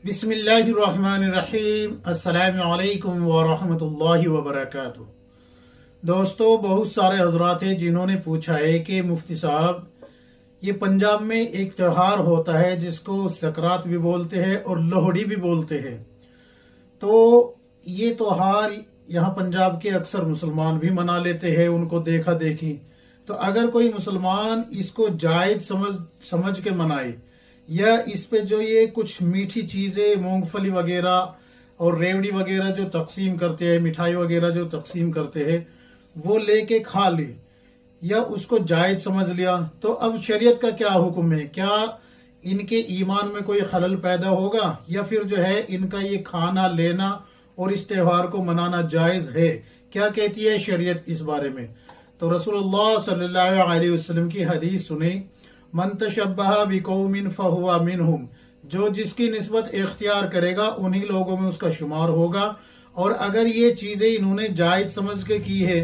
बिस्मिल्लाहिर्रहमानिर्रहीम। अस्सलामु अलैकुम वरहमतुल्लाहि वबरकातुह। दोस्तों, बहुत सारे हजरात हैं जिन्होंने पूछा है कि मुफ्ती साहब, ये पंजाब में एक त्यौहार होता है जिसको सकरात भी बोलते हैं और लोहड़ी भी बोलते हैं। तो ये त्यौहार यहाँ पंजाब के अक्सर मुसलमान भी मना लेते हैं, उनको देखा देखी। तो अगर कोई मुसलमान इसको जायज समझ के मनाए, या इस पे जो ये कुछ मीठी चीज़ें मूंगफली वगैरह और रेवड़ी वगैरह जो तकसीम करते हैं, मिठाई वगैरह जो तकसीम करते हैं, वो लेके खा ले या उसको जायज समझ लिया, तो अब शरीयत का क्या हुक्म है? क्या इनके ईमान में कोई खलल पैदा होगा, या फिर जो है इनका ये खाना लेना और इस त्यौहार को मनाना जायज़ है? क्या कहती है शरीयत इस बारे में? तो रसूलुल्लाह सल्लल्लाहु अलैहि वसल्लम की हदीस सुने, मन तशब्बह बिकौमिन फहुवा मिनहुम, जो जिसकी निस्बत इख्तियार करेगा उन्हीं लोगों में उसका शुमार होगा। और अगर ये चीज़ें इन्होंने जायज़ समझ के की है,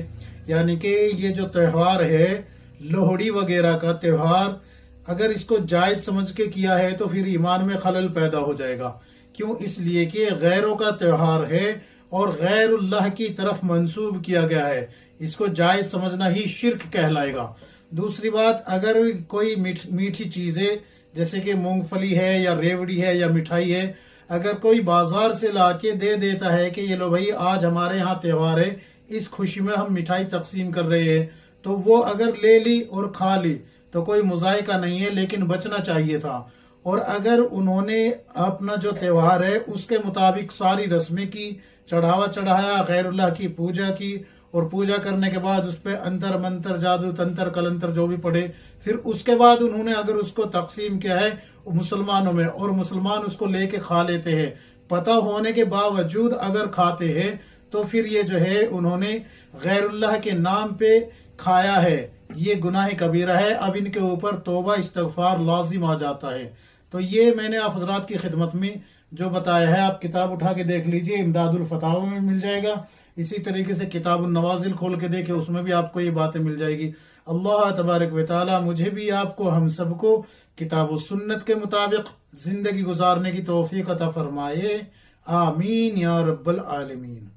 यानी कि ये जो त्यौहार है लोहड़ी वगैरह का त्यौहार, अगर इसको जायज़ समझ के किया है तो फिर ईमान में खलल पैदा हो जाएगा। क्यों? इसलिए कि गैरों का त्यौहार है और गैरुल्लाह की तरफ मंसूब किया गया है, इसको जायज़ समझना ही शिर्क कहलाएगा। दूसरी बात, अगर कोई मीठी चीज़ें जैसे कि मूंगफली है या रेवड़ी है या मिठाई है, अगर कोई बाजार से लाके दे देता है कि ये लो भाई, आज हमारे यहाँ त्यौहार है, इस खुशी में हम मिठाई तकसीम कर रहे हैं, तो वो अगर ले ली और खा ली तो कोई मुज़ायका नहीं है, लेकिन बचना चाहिए था। और अगर उन्होंने अपना जो त्यौहार है उसके मुताबिक सारी रस्में की, चढ़ावा चढ़ाया, गैरुल्लाह की पूजा की, और पूजा करने के बाद उस पर अंतर मंतर जादू तंत्र कलंतर जो भी पढ़े, फिर उसके बाद उन्होंने अगर उसको तकसीम किया है मुसलमानों में और मुसलमान उसको लेके खा लेते हैं, पता होने के बावजूद अगर खाते हैं, तो फिर ये जो है उन्होंने गैरुल्लाह के नाम पे खाया है, ये गुनाह कबीरा है। अब इनके ऊपर तौबा इस्तगफार लाजिम आ जाता है। तो ये मैंने आप हजरात की खिदमत में जो बताया है, आप किताब उठा के देख लीजिए, इमदादुल फतावा में मिल जाएगा। इसी तरीके से किताबुन नवाजिल खोल के देखे, उसमें भी आपको ये बातें मिल जाएगी। अल्लाह तबारक व तआला मुझे भी आपको हम सबको किताब व सुन्नत के मुताबिक जिंदगी गुजारने की तौफीक अता फरमाए। आमीन या रब्बल आलमीन।